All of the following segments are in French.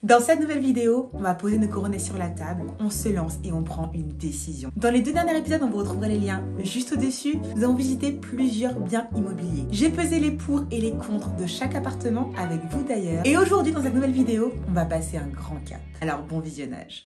Dans cette nouvelle vidéo, on va poser nos coronets sur la table, on se lance et on prend une décision. Dans les deux derniers épisodes, on vous retrouvera les liens juste au-dessus. Nous avons visité plusieurs biens immobiliers. J'ai pesé les pour et les contre de chaque appartement avec vous d'ailleurs. Et aujourd'hui, dans cette nouvelle vidéo, on va passer un grand cap. Alors bon visionnage.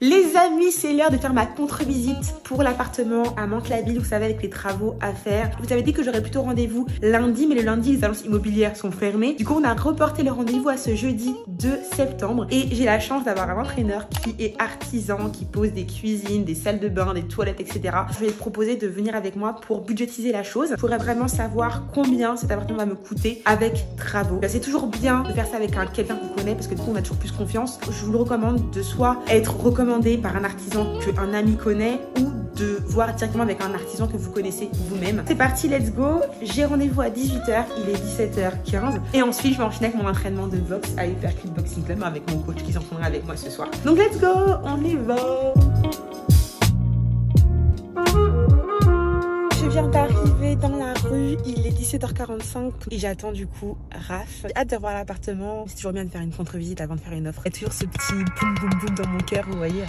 Les amis, c'est l'heure de faire ma contre-visite pour l'appartement à Mantes-la-Ville, vous savez, avec les travaux à faire. Je vous avais dit que j'aurais plutôt rendez-vous lundi, mais le lundi, les agences immobilières sont fermées. Du coup, on a reporté le rendez-vous à ce jeudi 2 septembre. Et j'ai la chance d'avoir un entraîneur qui est artisan, qui pose des cuisines, des salles de bain, des toilettes, etc. Je vais te proposer de venir avec moi pour budgétiser la chose. Je pourrais vraiment savoir combien cet appartement va me coûter avec travaux. C'est toujours bien de faire ça avec quelqu'un qu'on connaît, parce que du coup, on a toujours plus confiance. Je vous le recommande de soit être recommandé par un artisan qu'un ami connaît ou de voir directement avec un artisan que vous connaissez vous-même. C'est parti, let's go. J'ai rendez-vous à 18h, il est 17h15 et ensuite je vais enchaîner avec mon entraînement de boxe à Hypercute Boxing Club avec mon coach qui s'entraînera avec moi ce soir. Donc let's go, on y va. Je viens d'arriver dans la rue, il est 17h45 et j'attends du coup Raph. J'ai hâte de voir l'appartement. C'est toujours bien de faire une contre-visite avant de faire une offre. Il y a toujours ce petit boum boum boum dans mon cœur, vous voyez.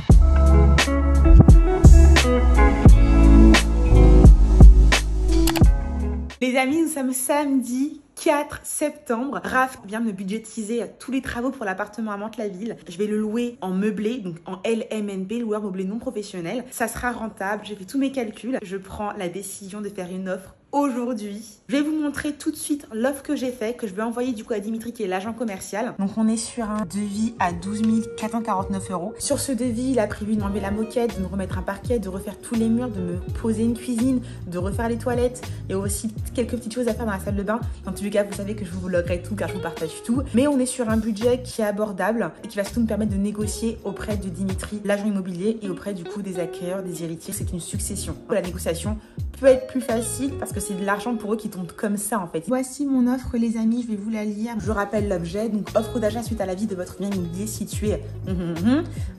Les amis, nous sommes samedi 4 septembre. Raph vient me budgétiser tous les travaux pour l'appartement à Mantes-la-Ville. Je vais le louer en meublé, donc en LMNP, loueur meublé non professionnel. Ça sera rentable, j'ai fait tous mes calculs. Je prends la décision de faire une offre aujourd'hui. Je vais vous montrer tout de suite l'offre que j'ai fait, que je vais envoyer du coup à Dimitri qui est l'agent commercial. Donc on est sur un devis à 12 449 €. Sur ce devis, il a prévu d'enlever la moquette, de me remettre un parquet, de refaire tous les murs, de me poser une cuisine, de refaire les toilettes. Il y a aussi quelques petites choses à faire dans la salle de bain. Dans tous les cas, vous savez que je vous vloguerai tout car je vous partage tout. Mais on est sur un budget qui est abordable et qui va surtout me permettre de négocier auprès de Dimitri, l'agent immobilier, et auprès du coup des acquéreurs, des héritiers. C'est une succession. La négociation peut être plus facile parce que c'est de l'argent pour eux qui tombe comme ça en fait. Voici mon offre les amis, je vais vous la lire. Je rappelle l'objet, donc offre d'achat suite à la visite de votre bien immobilier situé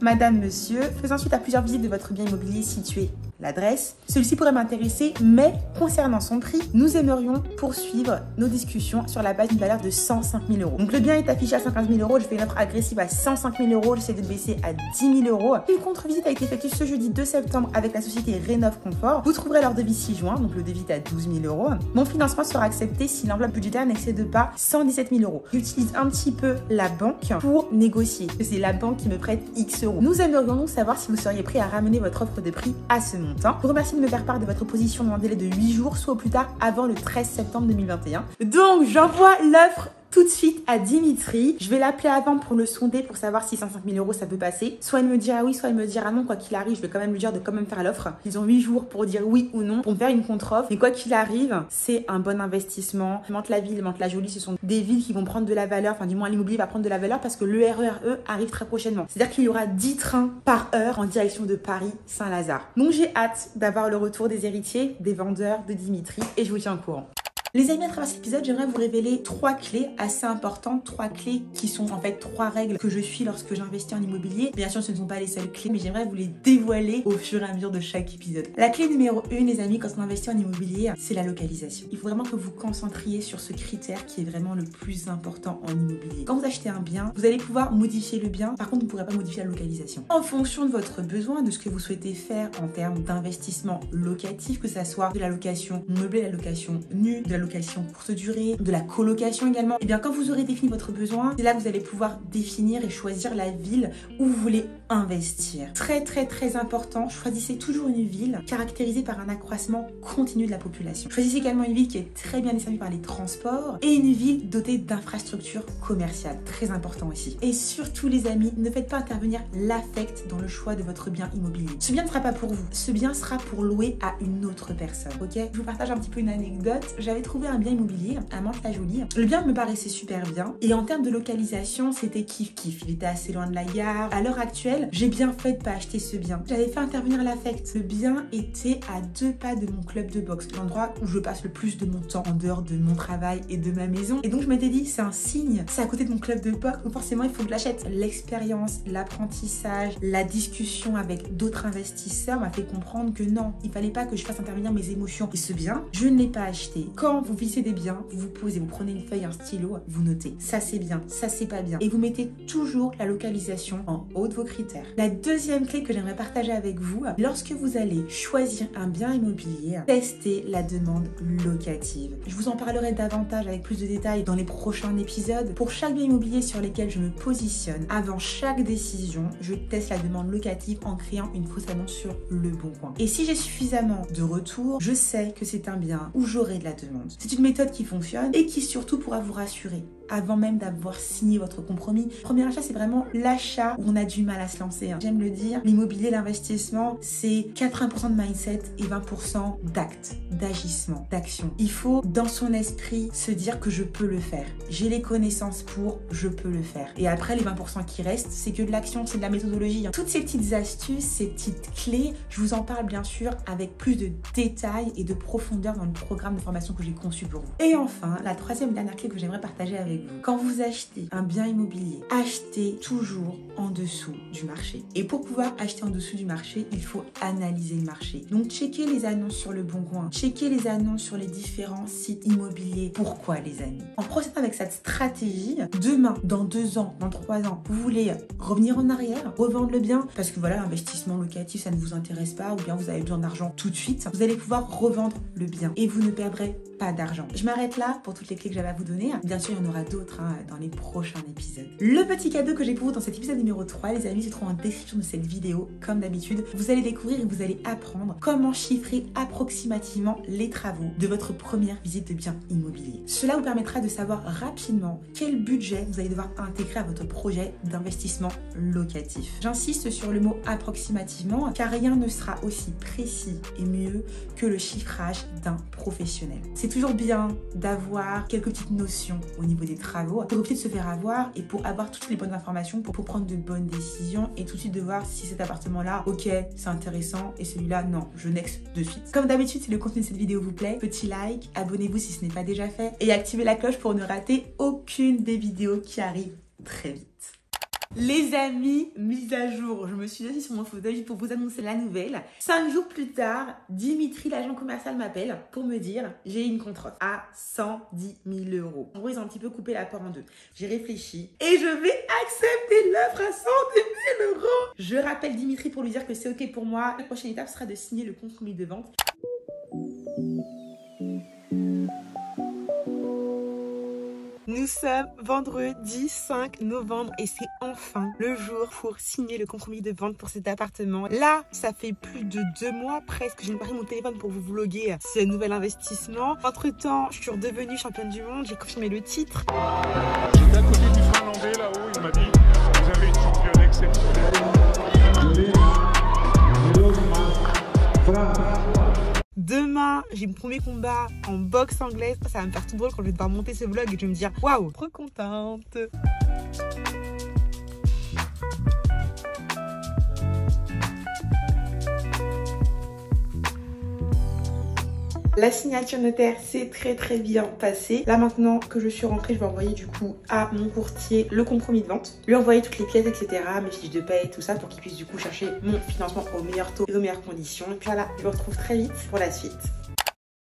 Madame, Monsieur, faisant suite à plusieurs visites de votre bien immobilier situé l'adresse. Celui-ci pourrait m'intéresser, mais concernant son prix, nous aimerions poursuivre nos discussions sur la base d'une valeur de 105 000 €. Donc le bien est affiché à 50 000 €, je fais une offre agressive à 105 000 €, j'essaie de le baisser à 10 000 €. Une contre-visite a été effectuée ce jeudi 2 septembre avec la société Rénov Confort. Vous trouverez leur devis 6 juin, donc le devis est à 12 000 €. Mon financement sera accepté si l'enveloppe budgétaire n'excède pas 117 000 €. J'utilise un petit peu la banque pour négocier. C'est la banque qui me prête X €. Nous aimerions donc savoir si vous seriez prêt à ramener votre offre de prix à ce montant. Je vous remercie de me faire part de votre position dans un délai de 8 jours, soit au plus tard avant le 13 septembre 2021. Donc j'envoie l'offre tout de suite à Dimitri. Je vais l'appeler avant pour le sonder, pour savoir si 105 000 € ça peut passer. Soit il me dira oui, soit il me dira non. Quoi qu'il arrive, je vais quand même lui dire de quand même faire l'offre. Ils ont 8 jours pour dire oui ou non, pour me faire une contre-offre. Mais quoi qu'il arrive, c'est un bon investissement. Mantes-la-Ville, Mantes-la-Jolie, ce sont des villes qui vont prendre de la valeur. Enfin, du moins, l'immobilier va prendre de la valeur parce que le RERE arrive très prochainement. C'est-à-dire qu'il y aura 10 trains par heure en direction de Paris-Saint-Lazare. Donc, j'ai hâte d'avoir le retour des héritiers, des vendeurs, de Dimitri, et je vous tiens au courant. Les amis, à travers cet épisode, j'aimerais vous révéler 3 clés assez importantes, 3 clés qui sont en fait 3 règles que je suis lorsque j'investis en immobilier. Bien sûr, ce ne sont pas les seules clés, mais j'aimerais vous les dévoiler au fur et à mesure de chaque épisode. La clé numéro 1, les amis, quand on investit en immobilier, c'est la localisation. Il faut vraiment que vous concentriez sur ce critère qui est vraiment le plus important en immobilier. Quand vous achetez un bien, vous allez pouvoir modifier le bien, par contre, vous ne pourrez pas modifier la localisation. En fonction de votre besoin, de ce que vous souhaitez faire en termes d'investissement locatif, que ça soit de la location meublée, de la location nue, de la location courte durée, de la colocation également, et bien quand vous aurez défini votre besoin, c'est là que vous allez pouvoir définir et choisir la ville où vous voulez investir. Très important, choisissez toujours une ville caractérisée par un accroissement continu de la population. Choisissez également une ville qui est très bien desservie par les transports et une ville dotée d'infrastructures commerciales. Très important aussi. Et surtout les amis, ne faites pas intervenir l'affect dans le choix de votre bien immobilier. Ce bien ne sera pas pour vous, ce bien sera pour louer à une autre personne. Ok, je vous partage un petit peu une anecdote. J'avais trouvé un bien immobilier à Mantes-la-Jolie. Le bien me paraissait super bien et en termes de localisation, c'était kiff kiff. Il était assez loin de la gare. À l'heure actuelle, j'ai bien fait de pas acheter ce bien. J'avais fait intervenir l'affect. Le bien était à 2 pas de mon club de boxe, l'endroit où je passe le plus de mon temps en dehors de mon travail et de ma maison. Et donc je m'étais dit, c'est un signe, c'est à côté de mon club de boxe, donc forcément il faut que je l'achète. L'expérience, l'apprentissage, la discussion avec d'autres investisseurs m'a fait comprendre que non, il fallait pas que je fasse intervenir mes émotions. Et ce bien, je ne l'ai pas acheté. Quand vous visez des biens, vous vous posez, vous prenez une feuille, un stylo, vous notez. Ça c'est bien, ça c'est pas bien. Et vous mettez toujours la localisation en haut de vos critères. La deuxième clé que j'aimerais partager avec vous, lorsque vous allez choisir un bien immobilier, testez la demande locative. Je vous en parlerai davantage avec plus de détails dans les prochains épisodes. Pour chaque bien immobilier sur lesquels je me positionne, avant chaque décision, je teste la demande locative en créant une fausse annonce sur Le Bon Coin. Et si j'ai suffisamment de retours, je sais que c'est un bien où j'aurai de la demande. C'est une méthode qui fonctionne et qui surtout pourra vous rassurer avant même d'avoir signé votre compromis. Premier achat, c'est vraiment l'achat où on a du mal à se lancer. J'aime le dire, l'immobilier, l'investissement, c'est 80% de mindset et 20% d'actes, d'agissement, d'action. Il faut, dans son esprit, se dire que je peux le faire. J'ai les connaissances pour, je peux le faire. Et après, les 20% qui restent, c'est que de l'action, c'est de la méthodologie. Toutes ces petites astuces, ces petites clés, je vous en parle bien sûr avec plus de détails et de profondeur dans le programme de formation que j'ai conçu pour vous. Et enfin, la troisième et dernière clé que j'aimerais partager avec vous. Quand vous achetez un bien immobilier, achetez toujours en dessous du marché. Et pour pouvoir acheter en dessous du marché, il faut analyser le marché. Donc, checkez les annonces sur Le Bon Coin, checkez les annonces sur les différents sites immobiliers. Pourquoi, les amis? En procédant avec cette stratégie, demain, dans 2 ans, dans 3 ans, vous voulez revenir en arrière, revendre le bien, parce que voilà, l'investissement locatif, ça ne vous intéresse pas, ou bien vous avez besoin d'argent tout de suite, vous allez pouvoir revendre le bien et vous ne perdrez pas d'argent. Je m'arrête là pour toutes les clés que j'avais à vous donner. Bien sûr, il y en aura d'autres dans les prochains épisodes. Le petit cadeau que j'ai pour vous dans cet épisode numéro 3, les amis, se trouve en description de cette vidéo. Comme d'habitude, vous allez découvrir et vous allez apprendre comment chiffrer approximativement les travaux de votre première visite de bien immobilier. Cela vous permettra de savoir rapidement quel budget vous allez devoir intégrer à votre projet d'investissement locatif. J'insiste sur le mot approximativement car rien ne sera aussi précis et mieux que le chiffrage d'un professionnel. C'est toujours bien d'avoir quelques petites notions au niveau des travaux pour éviter de se faire avoir et pour avoir toutes les bonnes informations pour prendre de bonnes décisions et tout de suite de voir si cet appartement-là, ok, c'est intéressant et celui-là, non, je next de suite. Comme d'habitude, si le contenu de cette vidéo vous plaît, petit like, abonnez-vous si ce n'est pas déjà fait et activez la cloche pour ne rater aucune des vidéos qui arrivent très vite. Les amis, mise à jour, je me suis assise sur mon fauteuil pour vous annoncer la nouvelle. 5 jours plus tard, Dimitri, l'agent commercial, m'appelle pour me dire j'ai une contre-offre à 110 000 €. En gros, ils ont un petit peu coupé la part en deux. J'ai réfléchi et je vais accepter l'offre à 110 000 €. Je rappelle Dimitri pour lui dire que c'est ok pour moi. La prochaine étape sera de signer le compromis de vente. Nous sommes vendredi 5 novembre et c'est enfin le jour pour signer le compromis de vente pour cet appartement. Là, ça fait plus de 2 mois presque que j'ai pris mon téléphone pour vous vloguer ce nouvel investissement. Entre temps, je suis redevenue championne du monde, j'ai confirmé le titre. J'étais à côté du Finlandais là-haut, il m'a dit vous avez une championne exceptionnelle. Demain, j'ai mon premier combat en boxe anglaise. Ça va me faire tout drôle quand je vais devoir monter ce vlog et je vais me dire waouh, trop contente. La signature notaire s'est très bien passée. Là maintenant que je suis rentrée, je vais envoyer du coup à mon courtier le compromis de vente. Lui envoyer toutes les pièces, etc. Mes fiches de paie, tout ça pour qu'il puisse du coup chercher mon financement au meilleur taux et aux meilleures conditions. Et puis voilà, je vous retrouve très vite pour la suite.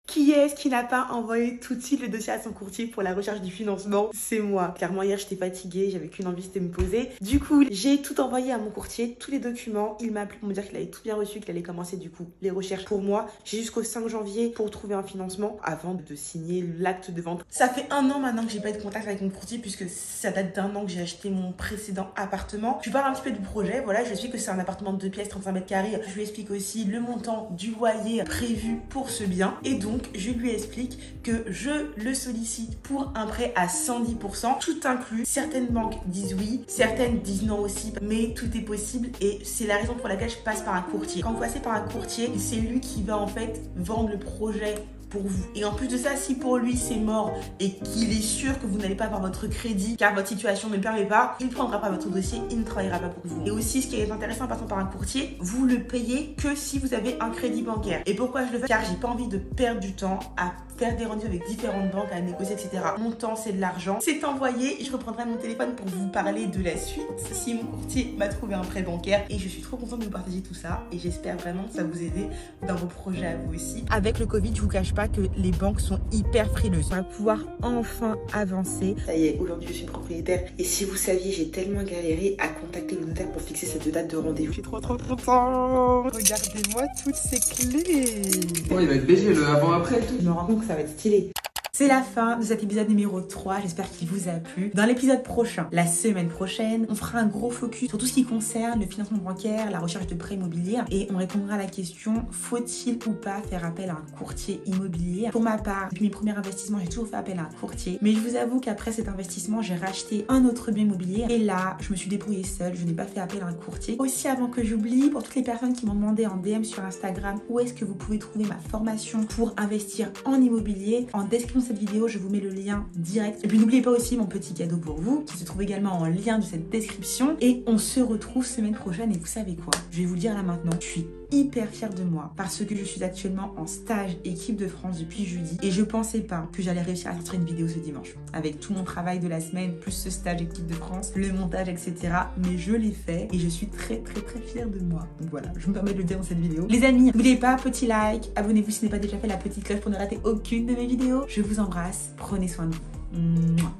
Qui est-ce qui n'a pas envoyé tout de suite le dossier à son courtier pour la recherche du financement? C'est moi. Clairement, hier, j'étais fatiguée, j'avais qu'une envie, c'était de me poser. Du coup, j'ai tout envoyé à mon courtier, tous les documents. Il m'a appelé pour me dire qu'il avait tout bien reçu, qu'il allait commencer du coup les recherches pour moi. J'ai jusqu'au 5 janvier pour trouver un financement avant de signer l'acte de vente. Ça fait 1 an maintenant que j'ai pas eu de contact avec mon courtier puisque ça date d'1 an que j'ai acheté mon précédent appartement. Je lui parle un petit peu du projet. Voilà, je lui explique que c'est un appartement de 2 pièces, 35 mètres carrés. Je lui explique aussi le montant du loyer prévu pour ce bien. Et donc, je lui explique que je le sollicite pour un prêt à 110%, tout inclus. Certaines banques disent oui, certaines disent non aussi, mais tout est possible et c'est la raison pour laquelle je passe par un courtier. Quand vous passez par un courtier, c'est lui qui va en fait vendre le projet pour vous. Et en plus de ça, si pour lui c'est mort et qu'il est sûr que vous n'allez pas avoir votre crédit car votre situation ne le permet pas, il ne prendra pas votre dossier, il ne travaillera pas pour vous. Et aussi, ce qui est intéressant en passant par un courtier, vous le payez que si vous avez un crédit bancaire. Et pourquoi je le fais? Car j'ai pas envie de perdre du temps à faire des rendez-vous avec différentes banques, à négocier, etc. Mon temps, c'est de l'argent. C'est envoyé et je reprendrai mon téléphone pour vous parler de la suite si mon courtier m'a trouvé un prêt bancaire. Et je suis trop contente de vous partager tout ça et j'espère vraiment que ça vous aider dans vos projets à vous aussi. Avec le Covid, je vous cache pas que les banques sont hyper frileuses. On va pouvoir enfin avancer. Ça y est, aujourd'hui je suis propriétaire et si vous saviez, j'ai tellement galéré à contacter le notaire pour fixer cette date de rendez-vous. Je suis trop contente. Regardez-moi toutes ces clés. Oh, il va être BG le avant-après et tout. Je me rends compte que ça va être stylé. C'est la fin de cet épisode numéro 3, j'espère qu'il vous a plu. Dans l'épisode prochain, la semaine prochaine, on fera un gros focus sur tout ce qui concerne le financement bancaire, la recherche de prêts immobiliers et on répondra à la question, faut-il ou pas faire appel à un courtier immobilier? Pour ma part, depuis mes premiers investissements, j'ai toujours fait appel à un courtier, mais je vous avoue qu'après cet investissement, j'ai racheté un autre bien immobilier et là, je me suis débrouillée seule, je n'ai pas fait appel à un courtier. Aussi, avant que j'oublie, pour toutes les personnes qui m'ont demandé en DM sur Instagram où est-ce que vous pouvez trouver ma formation pour investir en immobilier, en description de cette vidéo, je vous mets le lien direct. Et puis n'oubliez pas aussi mon petit cadeau pour vous, qui se trouve également en lien de cette description. Et on se retrouve semaine prochaine. Et vous savez quoi? Je vais vous le dire là maintenant, je suis hyper fière de moi parce que je suis actuellement en stage équipe de France depuis jeudi et je pensais pas que j'allais réussir à sortir une vidéo ce dimanche avec tout mon travail de la semaine plus ce stage équipe de France, le montage, etc. Mais je l'ai fait et je suis très fière de moi. Donc voilà, je me permets de le dire dans cette vidéo. Les amis, n'oubliez pas, petit like, abonnez-vous si ce n'est pas déjà fait, la petite cloche pour ne rater aucune de mes vidéos. Je vous embrasse, prenez soin de vous. Mouah.